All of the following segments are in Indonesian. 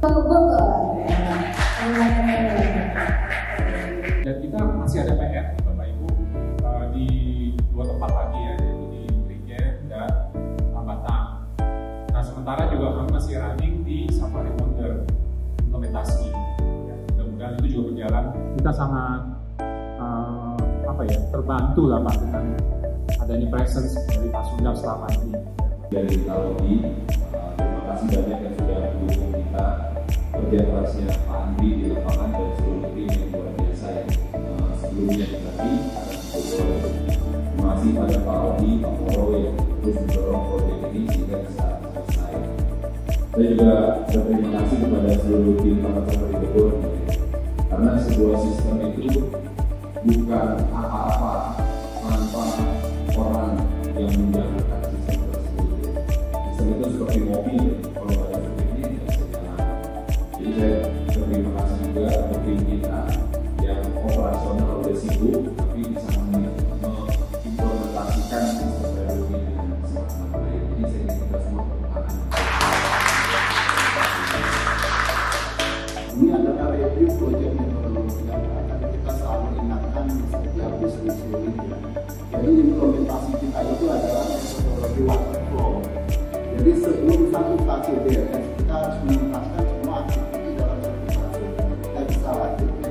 Dan kita masih ada PR, Bapak Ibu, di dua tempat lagi ya, yaitu di Prigen dan Batam. Nah, sementara juga kami masih running di Safari Wonder implementasi. Ya, mudah-mudahan itu juga berjalan. Kita sangat terbantu lah Pak dengan adanya presence dari Pak Sundar selama ini. Dari teknologi, terima kasih banyak yang sudah mendukung kita. Kerja kerasnya Pak Andri di lapangan dan seluruh tim yang luar biasa ya. Sebelumnya tadi terima kasih pada Pak Odi, Pak Moro yang terus mendorong proyek ini sehingga bisa selesai. Saya juga berterima kasih kepada seluruh tim Taman Safari Bogor karena sebuah sistem itu bukan apa-apa tanpa orang yang menjalankan sistem tersebut. Sistem itu seperti mobil, kalau ada seperti ini tidak bisa jalan. Jadi saya berterima kasih juga untuk tim kita yang operasional udah sibuk, tapi bisa mengimplementasikan sistem teknologi dengan sangat baik. Jadi saya ingin kita semua tepuk tangan. Ini adalah review proyek metodologi yang akan kita selalu ingatkan setiap bisnis unit ya. Jadi implementasi kita itu adalah metodologi waterfall. Jadi sebelum satu fase DRS kita harus menuntaskan semua aktivitas dalam satu fase. Kita bisa lanjut ke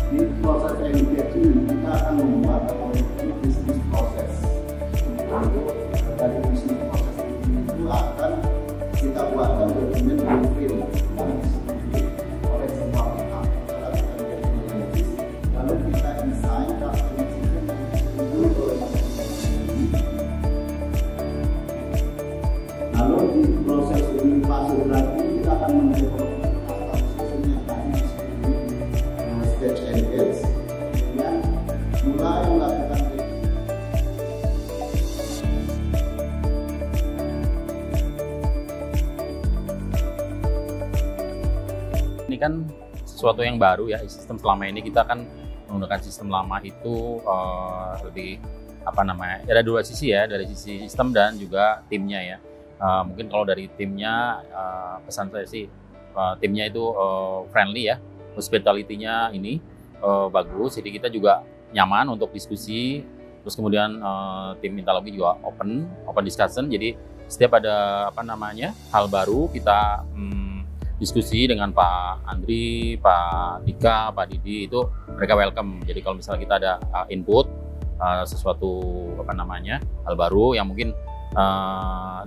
di proses engagement ini kita akan membuat bisnis proses. Lalu dari bisnis proses itu akan kita buatkan dokumen blueprint yang disebut oleh semua pihak. Lalu kita desain customer system yang disebut oleh lalu di proses ini fase berarti kita akan mendevelop customer system yang tadi disebut stage engage dengan mulai melakukan ini kan sesuatu yang baru ya, sistem selama ini kita kan menggunakan sistem lama itu lebih ada dua sisi ya, dari sisi sistem dan juga timnya ya. Mungkin kalau dari timnya pesan saya sih timnya itu friendly ya, hospitality-nya ini bagus, jadi kita juga nyaman untuk diskusi. Terus kemudian tim Intalogi juga open discussion, jadi setiap ada hal baru kita diskusi dengan Pak Andri, Pak Dika, Pak Didi, itu mereka welcome. Jadi kalau misalnya kita ada input sesuatu hal baru yang mungkin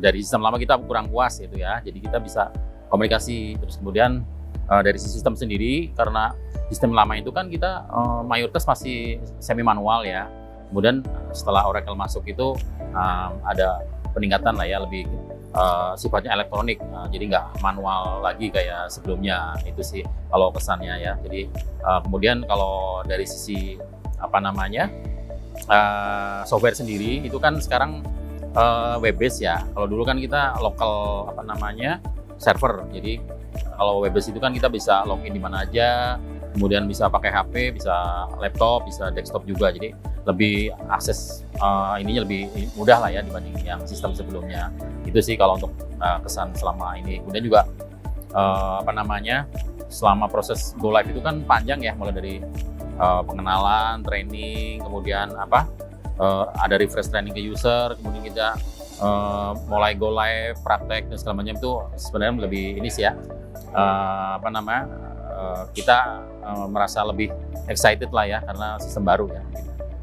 dari sistem lama kita kurang puas gitu ya, jadi kita bisa komunikasi. Terus kemudian dari sistem sendiri, karena sistem lama itu kan kita mayoritas masih semi manual ya. Kemudian setelah Oracle masuk itu ada peningkatan lah ya, lebih sifatnya elektronik, jadi nggak manual lagi kayak sebelumnya. Itu sih kalau pesannya ya. Jadi kemudian kalau dari sisi software sendiri itu kan sekarang web based ya. Kalau dulu kan kita lokal server. Jadi kalau web based itu kan kita bisa login di mana aja, kemudian bisa pakai HP, bisa laptop, bisa desktop juga. Jadi lebih akses ininya lebih mudah lah ya dibanding yang sistem sebelumnya. Itu sih kalau untuk kesan selama ini. Kemudian juga selama proses go live itu kan panjang ya, mulai dari pengenalan, training, kemudian ada refresh training ke user, kemudian kita mulai go live, praktek dan segala macam. Itu sebenarnya lebih ini sih ya, kita merasa lebih excited lah ya karena sistem baru ya.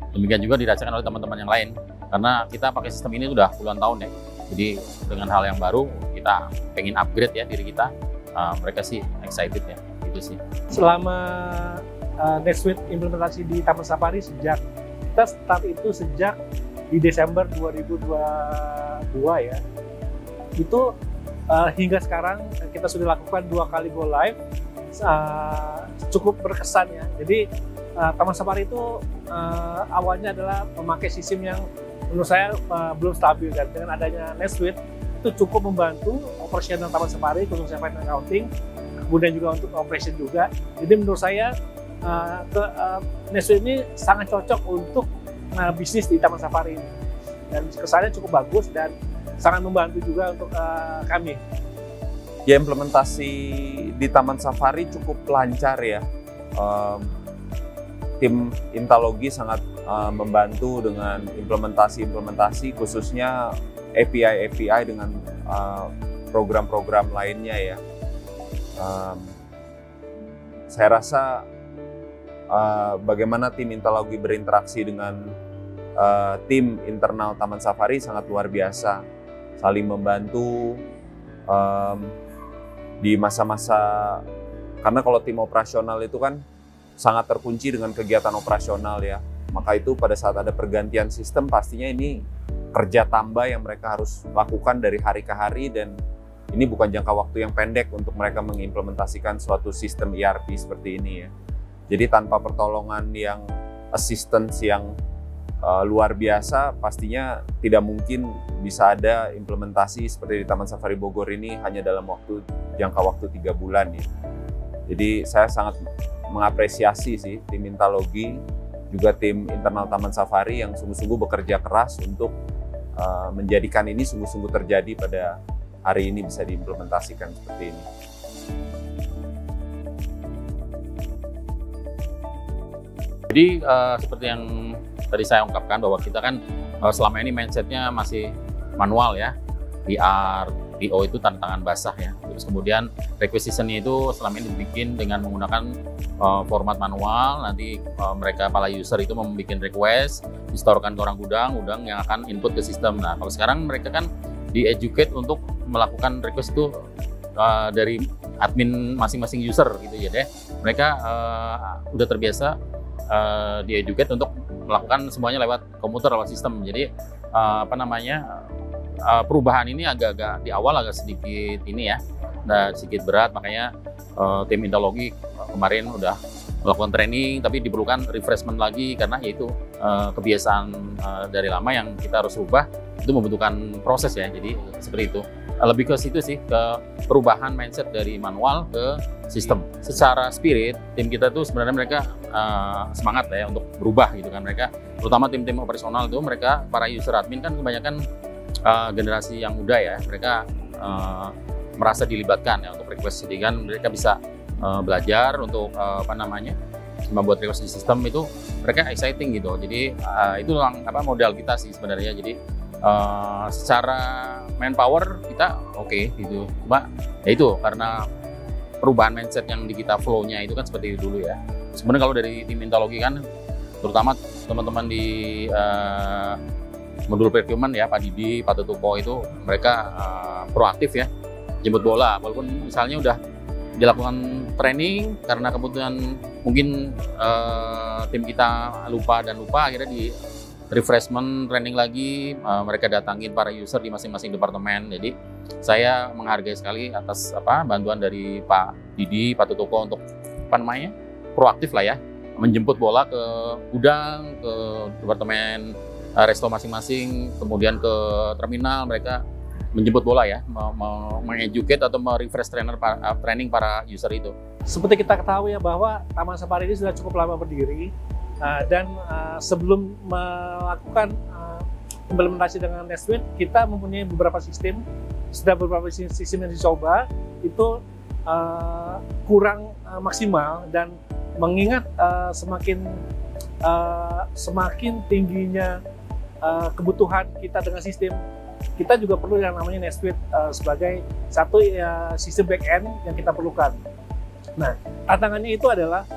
Demikian juga dirasakan oleh teman-teman yang lain, karena kita pakai sistem ini udah puluhan tahun ya. Jadi dengan hal yang baru kita pengen upgrade ya diri kita, mereka sih excited ya, itu sih. Selama NetSuite implementasi di Taman Safari kita start itu sejak di Desember 2022 ya. Itu hingga sekarang kita sudah lakukan 2 kali go live, cukup berkesan ya. Jadi Taman Safari itu awalnya adalah memakai sistem yang menurut saya belum stabil, dan dengan adanya NetSuite itu cukup membantu operasional Taman Safari, khususnya finance accounting, kemudian juga untuk operation juga. Jadi menurut saya NetSuite ini sangat cocok untuk bisnis di Taman Safari ini, dan kesannya cukup bagus. Dan sangat membantu juga untuk kami. Ya, implementasi di Taman Safari cukup lancar ya. Tim Intalogi sangat membantu dengan implementasi khususnya API dengan program-program lainnya ya. Saya rasa bagaimana tim Intalogi berinteraksi dengan tim internal Taman Safari sangat luar biasa, saling membantu di masa-masa, karena kalau tim operasional itu kan sangat terkunci dengan kegiatan operasional ya. Maka itu pada saat ada pergantian sistem pastinya ini kerja tambah yang mereka harus lakukan dari hari ke hari, dan ini bukan jangka waktu yang pendek untuk mereka mengimplementasikan suatu sistem ERP seperti ini ya. Jadi tanpa pertolongan yang assistance yang luar biasa, pastinya tidak mungkin bisa ada implementasi seperti di Taman Safari Bogor ini hanya dalam jangka waktu 3 bulan ya. Jadi saya sangat mengapresiasi sih tim Intalogi, juga tim internal Taman Safari yang sungguh-sungguh bekerja keras untuk menjadikan ini sungguh-sungguh terjadi pada hari ini, bisa diimplementasikan seperti ini. Jadi seperti yang tadi saya ungkapkan bahwa kita kan selama ini mindsetnya masih manual ya, PR, PO itu tantangan basah ya. Terus kemudian requisition-nya itu selama ini dibikin dengan menggunakan format manual. Nanti mereka para user itu membuat request, distorkan ke orang gudang yang akan input ke sistem. Nah kalau sekarang mereka kan di-educate untuk melakukan request itu dari admin masing-masing user gitu ya deh. Mereka udah terbiasa di-educate untuk melakukan semuanya lewat komputer, lewat sistem. Jadi perubahan ini agak-agak di awal agak sedikit ini ya, sedikit berat, makanya tim Intalogi kemarin udah melakukan training, tapi diperlukan refreshment lagi karena yaitu kebiasaan dari lama yang kita harus rubah, itu membutuhkan proses ya. Jadi seperti itu, lebih ke situ sih, ke perubahan mindset dari manual ke sistem. Secara spirit tim kita tuh sebenarnya mereka semangat ya untuk berubah gitu kan. Mereka terutama tim-tim operasional itu, mereka para user admin kan kebanyakan generasi yang muda ya, mereka merasa dilibatkan ya untuk request. Jadi kan mereka bisa belajar untuk membuat request di sistem, itu mereka exciting gitu. Jadi itu modal kita sih sebenarnya. Jadi secara manpower kita oke gitu, cuma ya itu karena perubahan mindset yang di kita flow-nya itu kan seperti itu dulu ya. Sebenarnya kalau dari tim Intalogi kan, terutama teman-teman di modul procurement ya, Pak Didi, Pak Tutuko itu mereka proaktif ya, jemput bola. Walaupun misalnya udah dilakukan training, karena kebetulan mungkin tim kita lupa, akhirnya di refreshment training lagi, mereka datangin para user di masing-masing departemen. Jadi saya menghargai sekali atas bantuan dari Pak Didi, Pak Tutuko untuk proaktif lah ya, menjemput bola ke gudang, ke departemen resto masing-masing, kemudian ke terminal. Mereka menjemput bola ya, mengeducate atau merefresh training para user itu. Seperti kita ketahui ya bahwa Taman Safari ini sudah cukup lama berdiri, dan sebelum melakukan implementasi dengan NetSuite, kita mempunyai beberapa sistem. Sudah beberapa sistem yang dicoba itu kurang maksimal, dan mengingat semakin tingginya kebutuhan kita dengan sistem, kita juga perlu yang namanya NetSuite sebagai satu sistem back-end yang kita perlukan. Nah, tantangannya itu adalah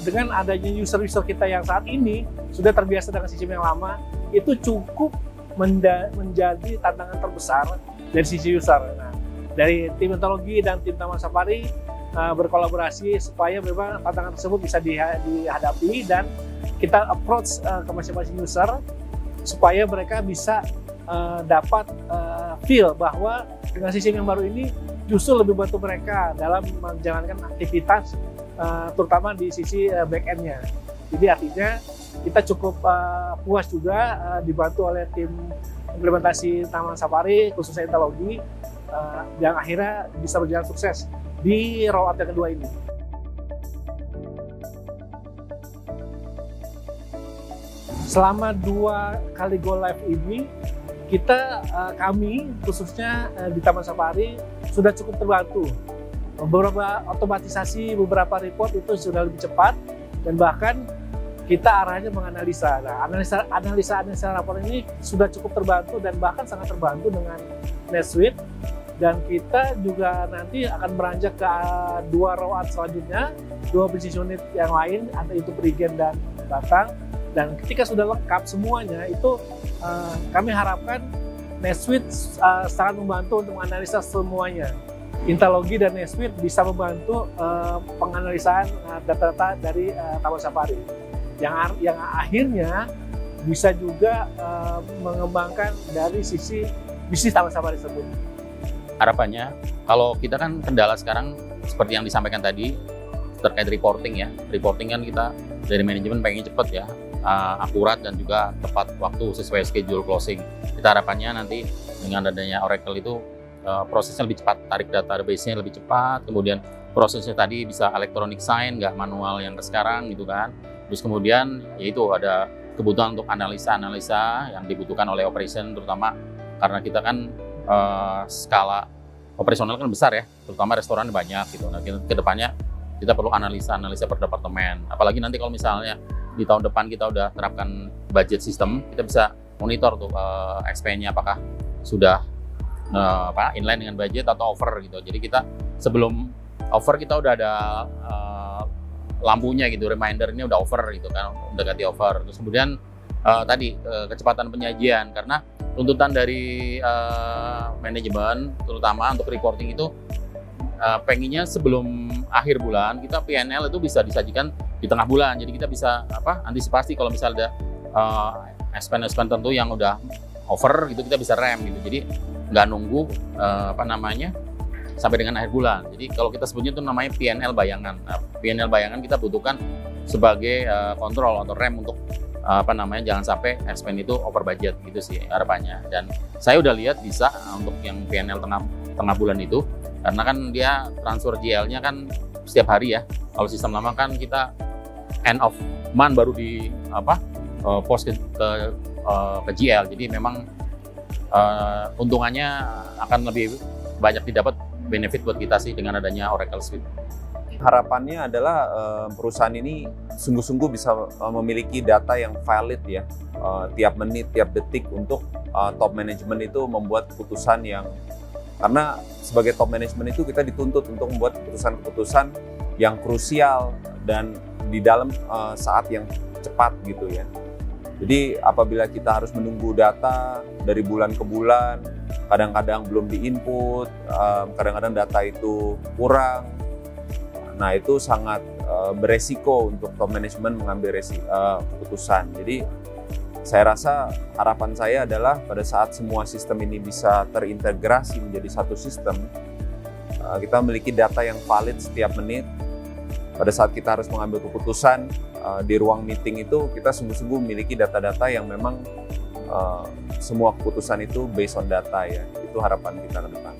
dengan adanya user-user kita yang saat ini sudah terbiasa dengan sistem yang lama, itu cukup menjadi tantangan terbesar dari sisi user. Nah, dari tim Intalogi dan tim Taman Safari berkolaborasi supaya memang tantangan tersebut bisa dihadapi, dan kita approach ke masing-masing user supaya mereka bisa dapat feel bahwa dengan sistem yang baru ini justru lebih bantu mereka dalam menjalankan aktivitas, terutama di sisi back-end-nya. Jadi artinya kita cukup puas juga dibantu oleh tim implementasi Taman Safari, khususnya Intalogi, yang akhirnya bisa berjalan sukses di rollout yang kedua ini. Selama 2 kali go live ini, kami khususnya di Taman Safari sudah cukup terbantu. Beberapa otomatisasi, beberapa report itu sudah lebih cepat, dan bahkan kita arahnya menganalisa. Nah, analisa rapor ini sudah cukup terbantu dan bahkan sangat terbantu dengan NetSuite. Dan kita juga nanti akan beranjak ke 2 rollout selanjutnya, 2 business unit yang lain, antara itu Perigen dan Batang. Dan ketika sudah lengkap semuanya, itu kami harapkan NetSuite sangat membantu untuk menganalisa semuanya. Intalogy dan NetSuite bisa membantu penganalisaan data-data dari Taman Safari. Yang akhirnya bisa juga mengembangkan dari sisi bisnis Taman Safari tersebut. Harapannya, kalau kita kan kendala sekarang seperti yang disampaikan tadi terkait reporting ya. Reporting kan kita dari manajemen pengen cepet ya, akurat dan juga tepat waktu sesuai schedule closing. Kita harapannya nanti dengan adanya Oracle itu prosesnya lebih cepat, tarik database-nya lebih cepat, kemudian prosesnya tadi bisa electronic sign, nggak manual yang sekarang gitu kan. Terus kemudian yaitu ada kebutuhan untuk analisa-analisa yang dibutuhkan oleh operation, terutama karena kita kan skala operasional kan besar ya, terutama restoran banyak gitu. Nah, ke depannya kita perlu analisa per departemen. Apalagi nanti kalau misalnya di tahun depan kita udah terapkan budget system, kita bisa monitor tuh expense-nya apakah sudah inline dengan budget atau over gitu. Jadi kita sebelum over kita udah ada lampunya gitu, reminder ini udah over gitu kan, mendekati over. Terus kemudian tadi kecepatan penyajian, karena tuntutan dari manajemen terutama untuk reporting itu pengennya sebelum akhir bulan kita PNL itu bisa disajikan di tengah bulan, jadi kita bisa antisipasi kalau misalnya ada expense tertentu yang udah over gitu, kita bisa rem gitu, jadi nggak nunggu sampai dengan akhir bulan. Jadi kalau kita sebutnya itu namanya PNL bayangan. Nah, PNL bayangan kita butuhkan sebagai kontrol atau rem untuk jangan sampai expense itu over budget gitu sih harapannya. Dan saya udah lihat bisa untuk yang PNL tengah bulan itu, karena kan dia transfer GL-nya kan setiap hari ya. Kalau sistem lama kan kita end of month baru di post ke GL. Jadi memang untungannya akan lebih banyak didapat benefit buat kita sih dengan adanya Oracle Suite. Harapannya adalah perusahaan ini sungguh-sungguh bisa memiliki data yang valid ya, tiap menit, tiap detik untuk top management itu membuat keputusan yang, karena sebagai top management itu kita dituntut untuk membuat keputusan-keputusan yang krusial dan di dalam saat yang cepat gitu ya. Jadi apabila kita harus menunggu data dari bulan ke bulan, kadang-kadang belum di-input, kadang-kadang data itu kurang, nah itu sangat beresiko untuk top management mengambil keputusan. Jadi saya rasa harapan saya adalah pada saat semua sistem ini bisa terintegrasi menjadi satu sistem, kita memiliki data yang valid setiap menit. Pada saat kita harus mengambil keputusan di ruang meeting itu, kita sungguh-sungguh memiliki data-data yang memang semua keputusan itu based on data ya. Itu harapan kita ke depan.